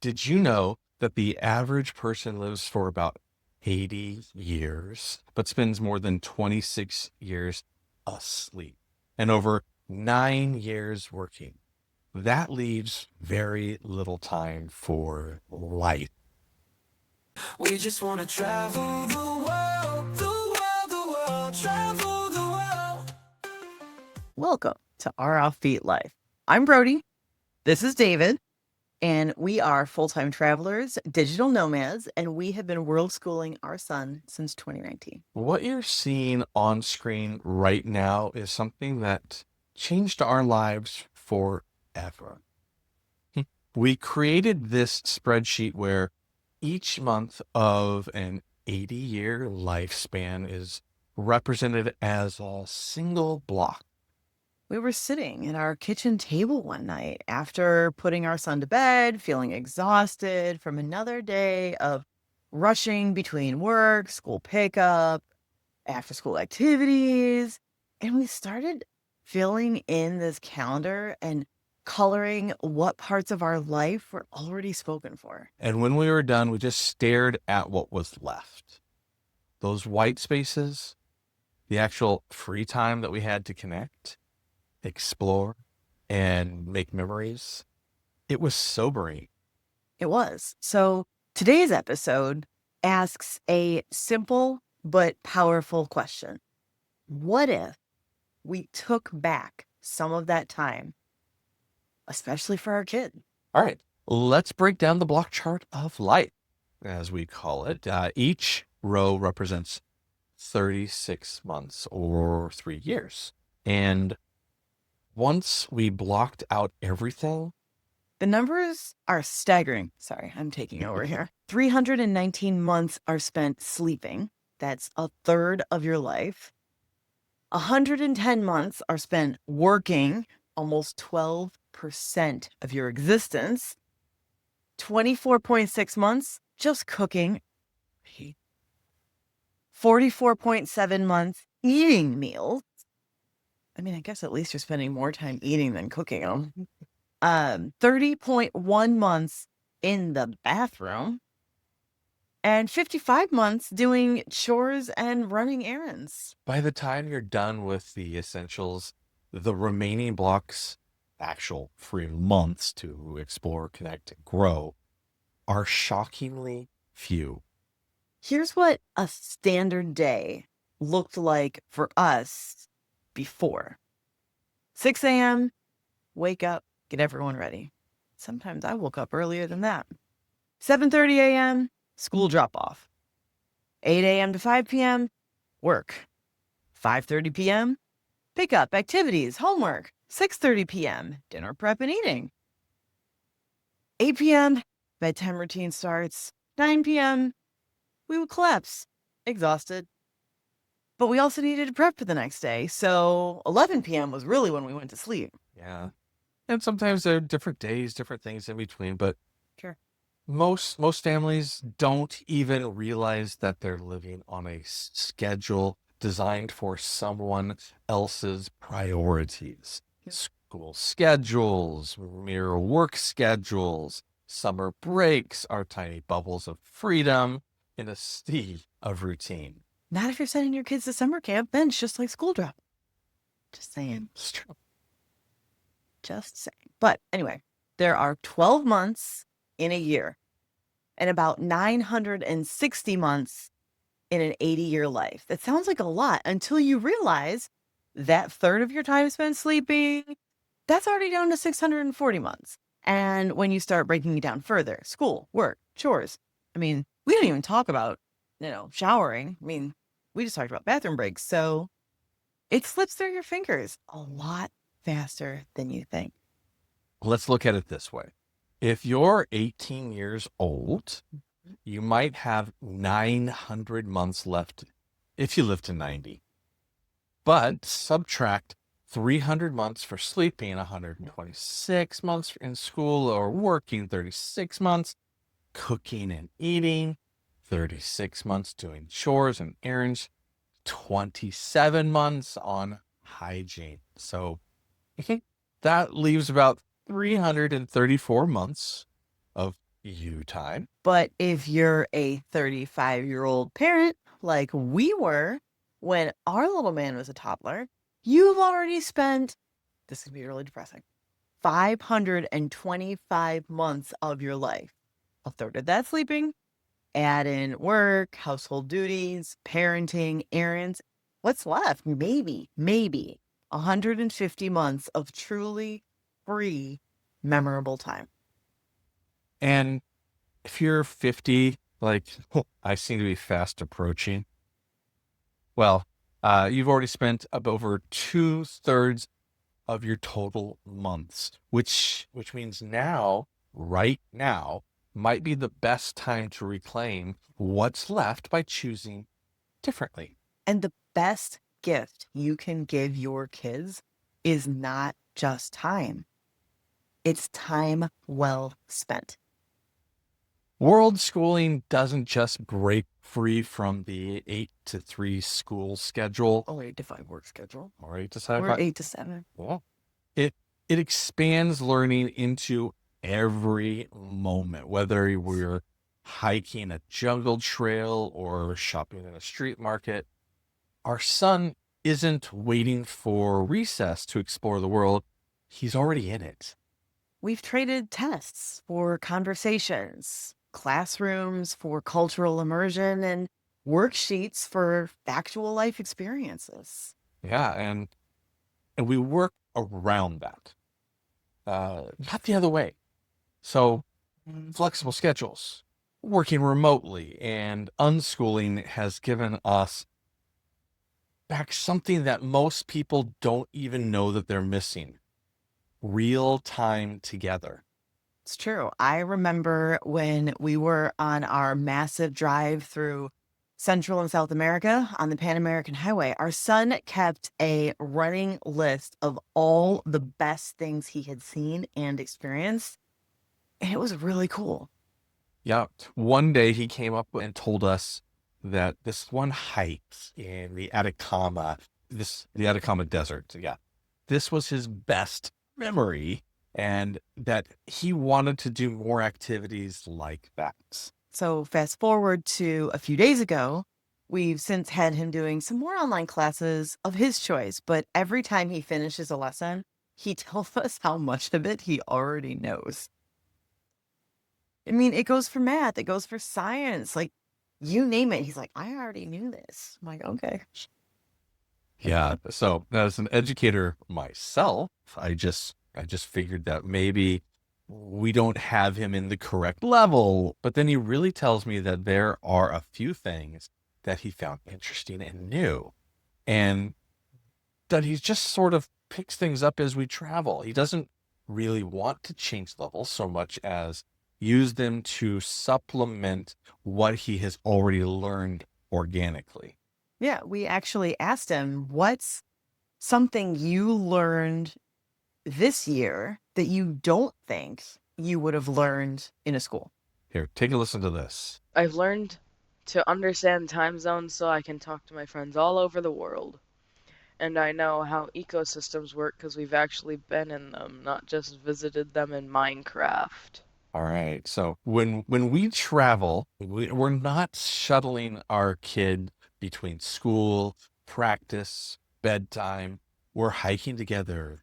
Did you know that the average person lives for about 80 years, but spends more than 26 years asleep and over 9 years working? That leaves very little time for life. We just wanna travel the world, the world, the world, travel the world. Welcome to Our Offbeat Life. I'm Brody. This is David. And we are full-time travelers, digital nomads, and we have been world schooling our son since 2019. What you're seeing on screen right now is something that changed our lives forever. We created this spreadsheet where each month of an 80-year lifespan is represented as a single block. We were sitting at our kitchen table one night after putting our son to bed, feeling exhausted from another day of rushing between work, school pickup, after school activities. And we started filling in this calendar and coloring what parts of our life were already spoken for. And when we were done, we just stared at what was left. Those white spaces, the actual free time that we had to connect, explore, and make memories. It was sobering. It was. So today's episode asks a simple but powerful question. What if we took back some of that time, especially for our kid? All right, let's break down the block chart of life, as we call it. Each row represents 36 months or 3 years. And once we blocked out everything, The numbers are staggering. Sorry, I'm taking over here. 319 months are spent sleeping. That's a third of your life. 110 months are spent working, almost 12% of your existence. 24.6 months just cooking. 44.7 months eating meals. I mean, I guess at least you're spending more time eating than cooking them. 30.1 months in the bathroom. And 55 months doing chores and running errands. by the time you're done with the essentials, the remaining blocks, actual free months to explore, connect, and grow, are shockingly few. Here's what a standard day looked like for us before. 6 a.m., wake up, get everyone ready. Sometimes I woke up earlier than that. 7:30 a.m., school drop off. 8 a.m. to 5 p.m., work. 5:30 p.m., pick up, activities, homework. 6:30 p.m., dinner prep and eating. 8 p.m., bedtime routine starts. 9 p.m., we would collapse, exhausted. But we also needed to prep for the next day, so 11 p.m. was really when we went to sleep. Yeah. And sometimes there are different days, different things in between, but Sure. most families don't even realize that they're living on a schedule designed for someone else's priorities. Yep. School schedules, mere work schedules, summer breaks are tiny bubbles of freedom in a sea of routine. Not if you're sending your kids to summer camp, then it's just like school drop. Just saying. It's true. Just saying. But anyway, there are 12 months in a year and about 960 months in an 80-year life. That sounds like a lot until you realize that third of your time spent sleeping, that's already down to 640 months. And when you start breaking it down further, school, work, chores. I mean, we don't even talk about, showering. I mean, we just talked about bathroom breaks. So it slips through your fingers a lot faster than you think. Let's look at it this way. If you're 18 years old, you might have 900 months left if you live to 90. But subtract 300 months for sleeping, 126 months in school or working, 36 months, cooking and eating, 36 months doing chores and errands, 27 months on hygiene. So that leaves about 334 months of you time. But if you're a 35-year-old parent like we were when our little man was a toddler, you've already spent, this can be really depressing, 525 months of your life. A third of that sleeping, add in work, household duties, parenting, errands. What's left? Maybe 150 months of truly free, memorable time. And if you're 50, like I seem to be fast approaching, well, you've already spent up over 2/3 of your total months, which means now, right now, might be the best time to reclaim what's left by choosing differently. And the best gift you can give your kids is not just time, it's time well spent. Worldschooling doesn't just break free from the 8 to 3 school schedule Or 8 to 5 work schedule. or 8 to 7. Or 8 to 7. Well, it expands learning into every moment, whether we're hiking a jungle trail or shopping in a street market. Our son isn't waiting for recess to explore the world. He's already in it. We've traded tests for conversations, classrooms for cultural immersion, and worksheets for actual life experiences. Yeah, and we work around that, not the other way. So flexible schedules, working remotely, and unschooling has given us back something that most people don't even know that they're missing: real time together. It's true. I remember when we were on our massive drive through Central and South America on the Pan American Highway, our son kept a running list of all the best things he had seen and experienced. And it was really cool. Yeah. One day he came up and told us that this one hike in the Atacama Desert, yeah, this was his best memory, and that he wanted to do more activities like that. So, fast forward to a few days ago, we've since had him doing some more online classes of his choice. But every time he finishes a lesson, he tells us how much of it he already knows. I mean, it goes for math, it goes for science, like you name it. He's like, I already knew this. I'm like, okay. Yeah. So as an educator myself, I just figured that maybe we don't have him in the correct level. But then he really tells me that there are a few things that he found interesting and new, and that he's just sort of picks things up as we travel. He doesn't really want to change levels so much as use them to supplement what he has already learned organically. Yeah, we actually asked him, what's something you learned this year that you don't think you would have learned in a school? Here, take a listen to this. I've learned to understand time zones so I can talk to my friends all over the world. And I know how ecosystems work because we've actually been in them, not just visited them in Minecraft. All right. So when we travel, we're not shuttling our kid between school, practice, bedtime. We're hiking together,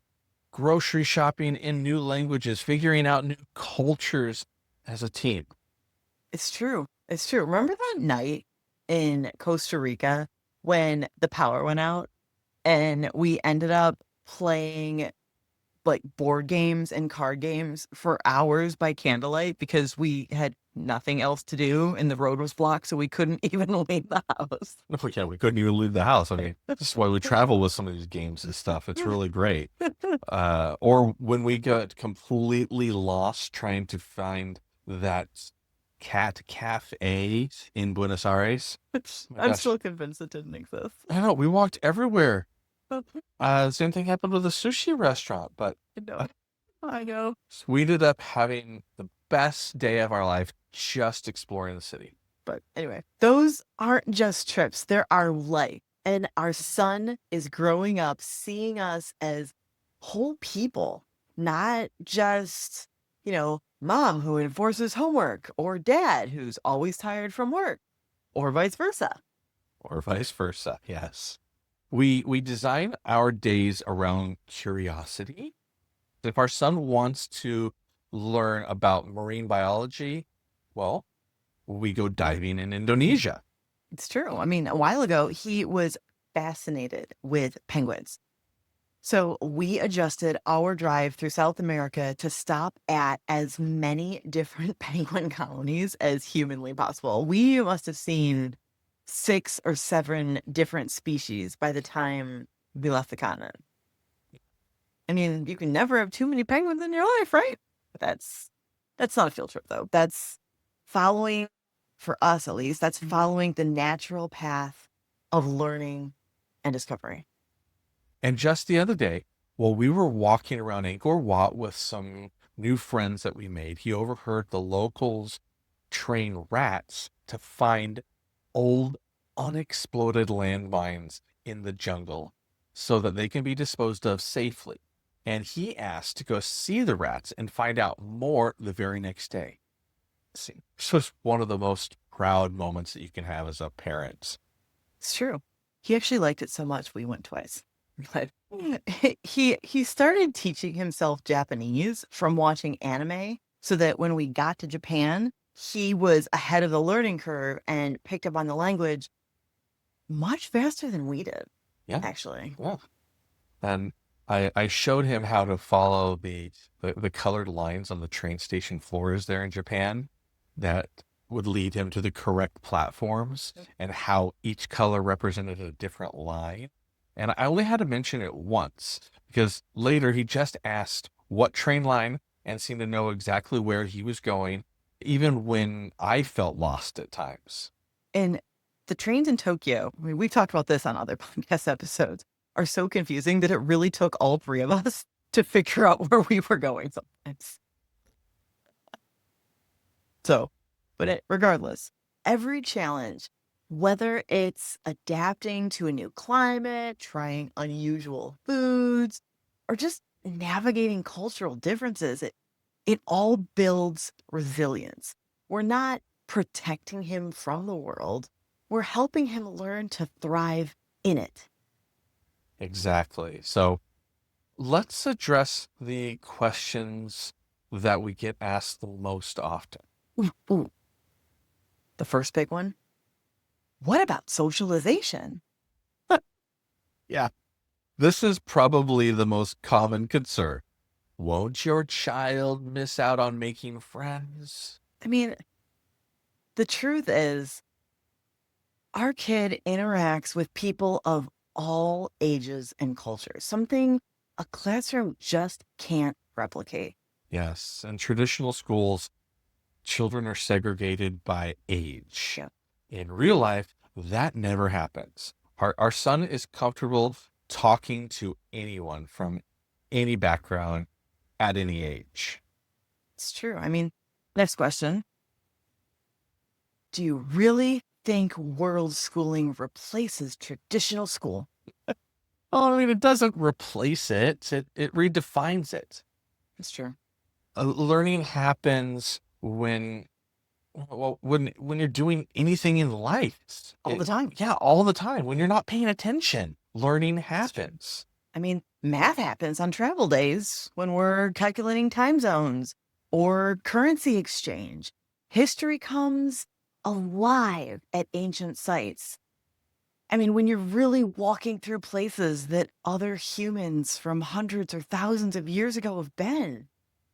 grocery shopping in new languages, figuring out new cultures as a team. It's true. It's true. Remember that night in Costa Rica when the power went out and we ended up playing like board games and card games for hours by candlelight because we had nothing else to do and the road was blocked, so we couldn't even leave the house. Oh, yeah, we couldn't even leave the house. I mean, this is why we travel with some of these games and stuff. It's really great. Or when we got completely lost trying to find that cat cafe in Buenos Aires. Oh my I'm gosh. still convinced it didn't exist. I know, we walked everywhere. Same thing happened with the sushi restaurant, but I know. we ended up having the best day of our life just exploring the city. But anyway, those aren't just trips, they're our life. And our son is growing up seeing us as whole people, not just, mom who enforces homework, or dad who's always tired from work, or vice versa. Or vice versa. Yes. We design our days around curiosity. If our son wants to learn about marine biology, well, we go diving in Indonesia. It's true. I mean, a while ago, he was fascinated with penguins. So we adjusted our drive through South America to stop at as many different penguin colonies as humanly possible. We must have seen 6 or 7 different species by the time we left the continent. I mean, you can never have too many penguins in your life, right? But that's not a field trip though. That's following, for us at least, that's following the natural path of learning and discovery. And just the other day, while we were walking around Angkor Wat with some new friends that we made, he overheard the locals train rats to find old, unexploded landmines in the jungle so that they can be disposed of safely. And he asked to go see the rats and find out more the very next day. See, this was one of the most proud moments that you can have as a parent. It's true. He actually liked it so much we went twice. But he started teaching himself Japanese from watching anime so that when we got to Japan, he was ahead of the learning curve and picked up on the language much faster than we did, Yeah. actually. Yeah. And I showed him how to follow the colored lines on the train station floors there in Japan that would lead him to the correct platforms and how each color represented a different line. And I only had to mention it once because later he just asked what train line and seemed to know exactly where he was going, even when I felt lost at times. And the trains in Tokyo, I mean, we've talked about this on other podcast episodes, are so confusing that it really took all 3 of us to figure out where we were going sometimes. So, but regardless, every challenge, whether it's adapting to a new climate, trying unusual foods, or just navigating cultural differences, it all builds resilience. We're not protecting him from the world. We're helping him learn to thrive in it. Exactly. So let's address the questions that we get asked the most often. Ooh. The first big one. What about socialization? Yeah. This is probably the most common concern. Won't your child miss out on making friends? I mean, the truth is, our kid interacts with people of all ages and cultures, something a classroom just can't replicate. Yes, in traditional schools, children are segregated by age. Yep. In real life, that never happens. Our son is comfortable talking to anyone from any background at any age. It's true. I mean, next question. Do you really think world schooling replaces traditional school? Well, I mean, it doesn't replace it, it redefines it. That's true. Learning happens when you're doing anything in life. All the time. Yeah, all the time. When you're not paying attention, learning happens. I mean, math happens on travel days when we're calculating time zones or currency exchange. History comes alive at ancient sites. I mean, when you're really walking through places that other humans from hundreds or thousands of years ago have been.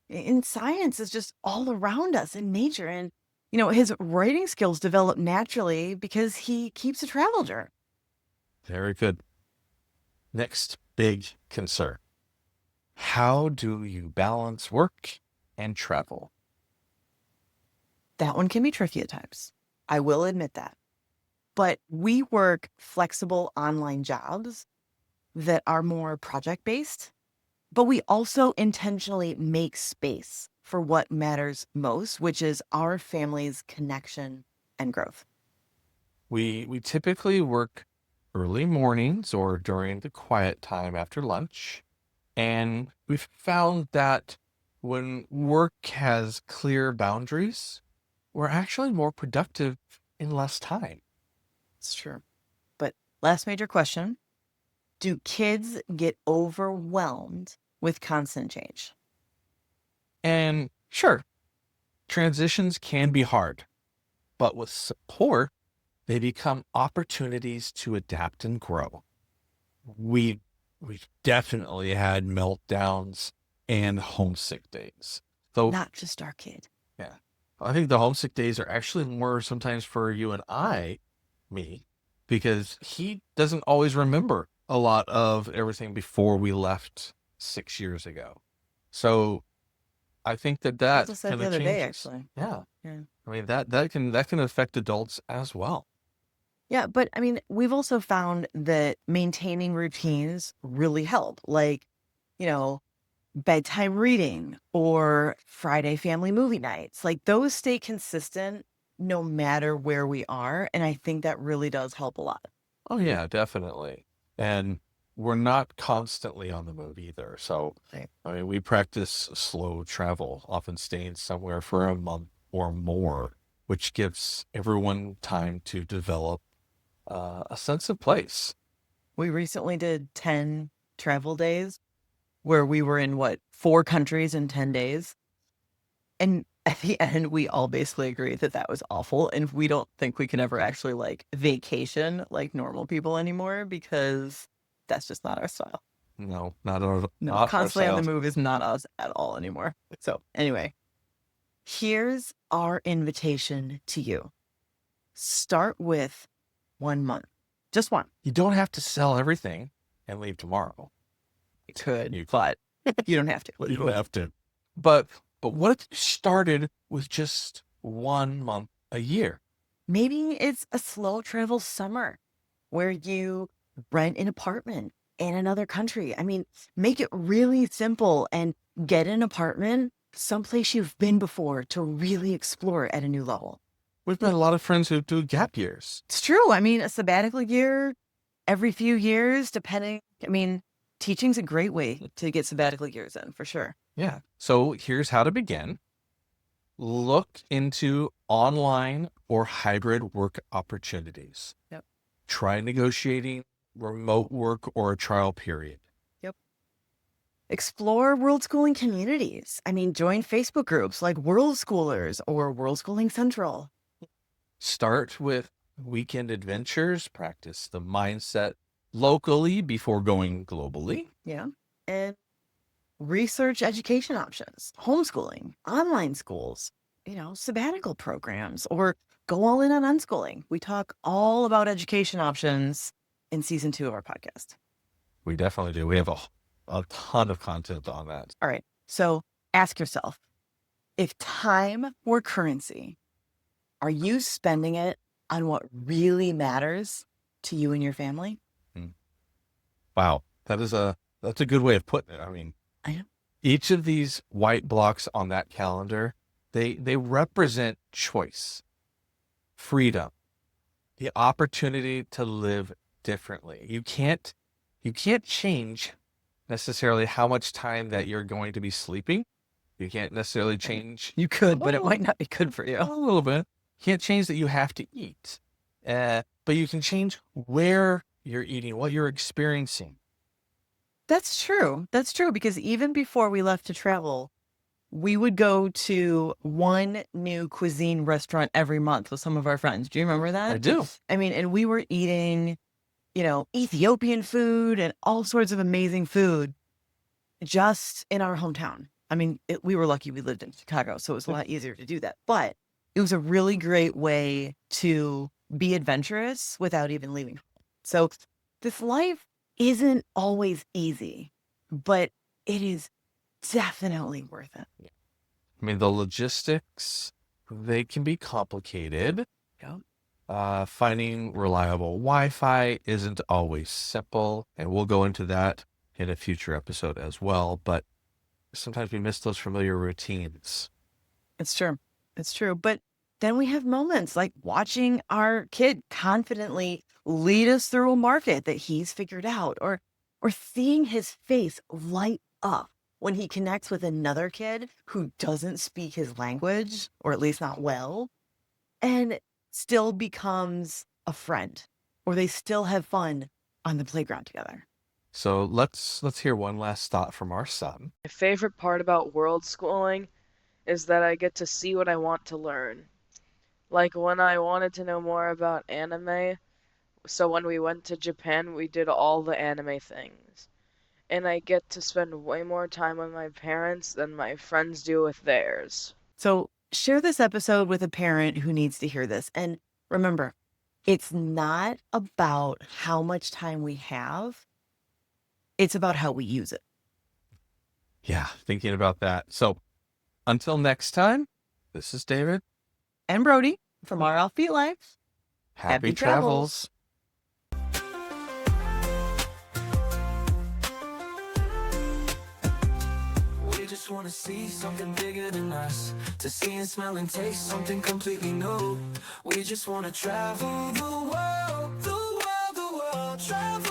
In science, is just all around us in nature. And, his writing skills develop naturally because he keeps a travel journal. Very good. Next big concern. How do you balance work and travel? That one can be tricky at times. I will admit that. But we work flexible online jobs that are more project-based, but we also intentionally make space for what matters most, which is our family's connection and growth. We typically work early mornings or during the quiet time after lunch, and we've found that when work has clear boundaries, we're actually more productive in less time. It's true. But last major question. Do kids get overwhelmed with constant change? And sure, transitions can be hard, but with support, they become opportunities to adapt and grow. We we've definitely had meltdowns and homesick days. So Not just our kid. yeah, I think the homesick days are actually more sometimes for you and me, because he doesn't always remember a lot of everything before we left 6 years ago. So I think that That's that what I said kind the of other day, changes. actually. Yeah. Yeah. I mean, that can affect adults as well. Yeah, but I mean, we've also found that maintaining routines really help. Like, you know, bedtime reading or Friday family movie nights. Like those stay consistent no matter where we are. And I think that really does help a lot. Oh yeah, definitely. And we're not constantly on the move either. So Right. I mean, we practice slow travel, often staying somewhere for a month or more, which gives everyone time to develop a sense of place. We recently did 10 travel days where we were in 4 countries in 10 days. And at the end, we all basically agree that that was awful. And we don't think we can ever actually like vacation like normal people anymore because that's just not our style. No, not our, No, not constantly on the ourselves. move is not us at all anymore. So, anyway, here's our invitation to you. Start with 1 month, just one. You don't have to sell everything and leave tomorrow. You could, You, but you don't have to. you don't have to. But what if you started with just 1 month a year? Maybe it's a slow travel summer where you rent an apartment in another country. I mean, make it really simple and get an apartment someplace you've been before to really explore at a new level. We've met a lot of friends who do gap years. It's true. I mean, a sabbatical year every few years, depending. I mean, teaching's a great way to get sabbatical years in for sure. Yeah. So here's how to begin. Look into online or hybrid work opportunities. Yep. Try negotiating remote work or a trial period. Yep. Explore Worldschooling communities. I mean, join Facebook groups like Worldschoolers or Worldschooling Central. Start with weekend adventures. Practice the mindset locally before going globally. Yeah. And research education options, homeschooling, online schools, sabbatical programs, or go all in on unschooling. We talk all about education options in season 2 of our podcast. We definitely do. We have a ton of content on that. All right. So ask yourself, if time were currency, are you spending it on what really matters to you and your family? Wow. That's a good way of putting it. I mean, I know. each of these white blocks on that calendar, they represent choice, freedom, the opportunity to live differently. You can't change necessarily how much time that you're going to be sleeping. You can't necessarily change. You could, but it might not be good for you. A little bit. You can't change that you have to eat, but you can change where you're eating, what you're experiencing. That's true. That's true. Because even before we left to travel, we would go to one new cuisine restaurant every month with some of our friends. Do you remember that? I do. I mean, and we were eating, Ethiopian food and all sorts of amazing food just in our hometown. I mean, we were lucky we lived in Chicago, so it was a lot easier to do that. But it was a really great way to be adventurous without even leaving home. So this life isn't always easy, but it is definitely worth it. I mean, the logistics, they can be complicated. Yeah. Finding reliable Wi-Fi isn't always simple, and we'll go into that in a future episode as well. But sometimes we miss those familiar routines. It's true. It's true. But then we have moments like watching our kid confidently lead us through a market that he's figured out, or seeing his face light up when he connects with another kid who doesn't speak his language, or at least not well, and still becomes a friend, or they still have fun on the playground together. So let's hear one last thought from our son. My favorite part about world schooling is that I get to see what I want to learn. Like when I wanted to know more about anime, so when we went to Japan, we did all the anime things. And I get to spend way more time with my parents than my friends do with theirs. So share this episode with a parent who needs to hear this. And remember, it's not about how much time we have, it's about how we use it. Yeah, thinking about that. So until next time, this is David. And Brody from our Offbeat Life. Happy Happy travels. travels. We just wanna see something bigger than us, to see and smell and taste something completely new. We just wanna travel the world, travel.